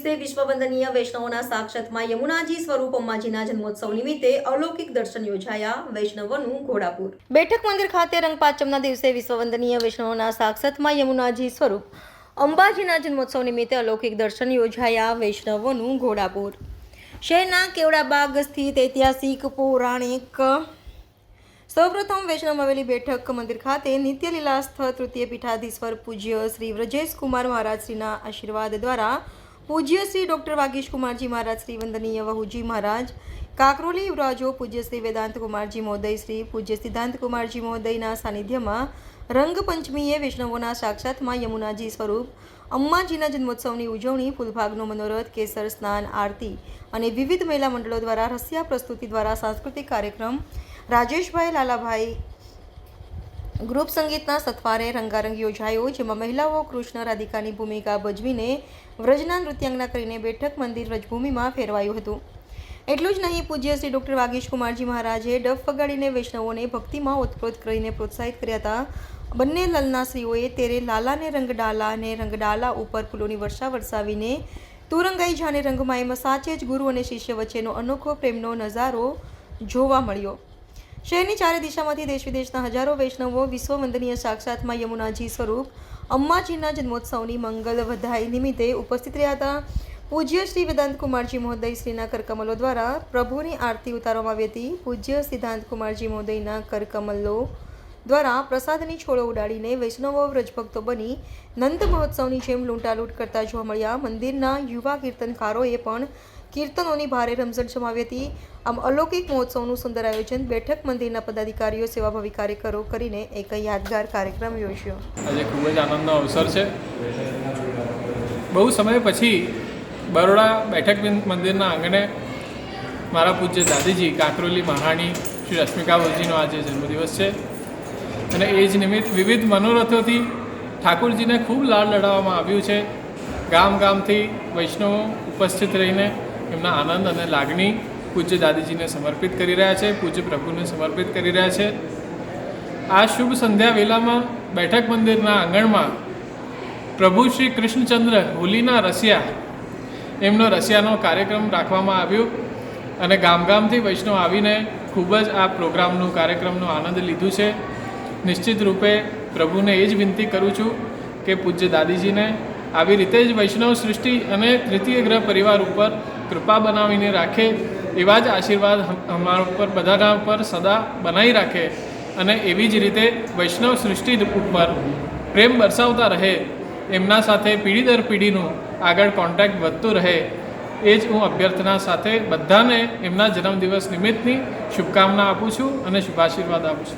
દિવસે વિશ્વવંદનીય વૈષ્ણવોના સાક્ષાતમાં યમુનાજી સ્વરૂપ અંબાજીના જન્મોત્સવ નિમિત્તે અલૌકિક દર્શન યોજાયા. વૈષ્ણવોનું ઘોડાપુર. બેઠક મંદિર ખાતે રંગપાંચમના દિવસે વિશ્વવંદનીય વૈષ્ણવોના સાક્ષાતમાં યમુનાજી સ્વરૂપ અંબાજીના જન્મોત્સવ નિમિત્તે અલૌકિક દર્શન યોજાયા. વૈષ્ણવોનું ઘોડાપુર. શહેરના કેવડાબાગ સ્થિત ઐતિહાસિક પૌરાણિક સૌપ્રથમ વૈષ્ણવ હવેલી બેઠક મંદિર ખાતે નિત્ય લીલાસ્થ તૃતીય પીઠાધીશ્વર પૂજ્ય શ્રી વ્રજેશ કુમાર મહારાજ શ્રીના આશીર્વાદ દ્વારા પૂજ્ય શ્રી ડૉક્ટર વાગીશ કુમારજી મહારાજ શ્રી વંદનીય વહુજી મહારાજ કાકરોલી યુવરાજો પૂજ્ય શ્રી વેદાંત કુમારજી મહોદય શ્રી પૂજ્ય સિદ્ધાંત કુમારજી મહોદયના સાનિધ્યમાં રંગપંચમીએ વૈષ્ણવોના સાક્ષાતમાં યમુનાજી સ્વરૂપ અંબાજીના જન્મોત્સવની ઉજવણી, ફૂલભાગનો મનોરથ, કેસર સ્નાન, આરતી અને વિવિધ મહિલા મંડળો દ્વારા રસિયા પ્રસ્તુતિ દ્વારા સાંસ્કૃતિક કાર્યક્રમ, રાજેશભાઈ લાલાભાઈ ગ્રુપ સંગીતના સથવારે રંગારંગ યોજાયો, જેમાં મહિલાઓ કૃષ્ણ રાધિકાની ભૂમિકા ભજવીને વ્રજના નૃત્યાંગના કરીને બેઠક મંદિર વ્રજભૂમિમાં ફેરવાયું હતું. એટલું જ નહીં, પૂજ્ય શ્રી ડૉક્ટર વાગીશ કુમારજી મહારાજે ડફ વગાડીને વૈષ્ણવોને ભક્તિમાં ઓતપ્રોત કરીને પ્રોત્સાહિત કર્યા હતા. બંને લલનાશ્રીઓએ તેરે લાલાને રંગ ડાલા અને રંગ ડાલા ઉપર ફૂલોની વર્ષા વરસાવીને તું રંગાઈ જાને રંગમાં, એમાં સાચે જ ગુરુ અને શિષ્ય વચ્ચેનો અનોખો પ્રેમનો નજારો જોવા મળ્યો. શહેરની ચારે દિશામાંથી દેશ વિદેશના હજારો વૈષ્ણવો વિશ્વવંદનીય સાક્ષાતમાં યમુનાજી સ્વરૂપ અંબાજીના જન્મોત્સવની મંગલ વધાઈ નિમિત્તે ઉપસ્થિત રહ્યા હતા. પૂજ્ય શ્રી વેદાંત કુમારજી મહોદય શ્રીના કરકમલો દ્વારા પ્રભુની આરતી ઉતારવામાં આવી હતી. પૂજ્ય સિદ્ધાંત કુમારજી મહોદયના કરકમલો દ્વારા પ્રસાદની છોડો ઉડાડીને વૈષ્ણવો વ્રજભક્તો બની નંદ મહોત્સવની જેમ લૂંટાલૂંટ કરતા જોવા મળ્યા. મંદિરના યુવા કીર્તનકારોએ પણ કીર્તનોની ભારે રમઝટ જમાવી હતી. આમ અલૌકિક મહોત્સવનું સુંદર આયોજન બેઠક મંદિરના પદાધિકારીઓ, સેવાભાવી કાર્યકરો કરીને એક યાદગાર કાર્યક્રમ યોજ્યો. આજે ખૂબ જ આનંદનો અવસર છે. બહુ સમય પછી બરોડા બેઠક મંદિરના આંગણે મારા પૂજ્ય દાદીજી કાકરોલી મહારાણી શ્રી રશ્મિકા વલજીનો આજે જન્મદિવસ છે અને એ જ નિમિત્ત વિવિધ મનોરથોથી ઠાકોરજીને ખૂબ લાડ લડાવવામાં આવ્યું છે. ગામ ગામથી વૈષ્ણવો ઉપસ્થિત રહીને એમના આનંદ અને લાગણી પૂજ્ય દાદીજીને સમર્પિત કરી રહ્યા છે, પૂજ્ય પ્રભુને સમર્પિત કરી રહ્યા છે. આ શુભ સંધ્યા વેલામાં બેઠક મંદિરના આંગણમાં પ્રભુ શ્રી કૃષ્ણચંદ્ર હોલીના રસિયા એમનો રસિયાનો કાર્યક્રમ રાખવામાં આવ્યો અને ગામ ગામથી વૈષ્ણવ આવીને ખૂબ જ આ પ્રોગ્રામનું કાર્યક્રમનો આનંદ લીધું છે. નિશ્ચિત રૂપે પ્રભુને એ જ વિનંતી કરું છું કે પૂજ્ય દાદીજીને આવી રીતે જ વૈષ્ણવ સૃષ્ટિ અને તૃતીય ગ્રહ પરિવાર ઉપર કૃપા બનાવીને રાખે, એવા જ આશીર્વાદ અમારા ઉપર બધાના ઉપર સદા બનાવી રાખે અને એવી જ રીતે વૈષ્ણવ સૃષ્ટિ ઉપર પ્રેમ બરસાવતા રહે, એમના સાથે પેઢી દર પેઢીનું આગળ કોન્ટેક્ટ વધતું રહે, એ જ હું અભ્યર્થના સાથે બધાને એમના જન્મદિવસ નિમિત્તની શુભકામના આપું છું અને શુભાશીર્વાદ આપું છું.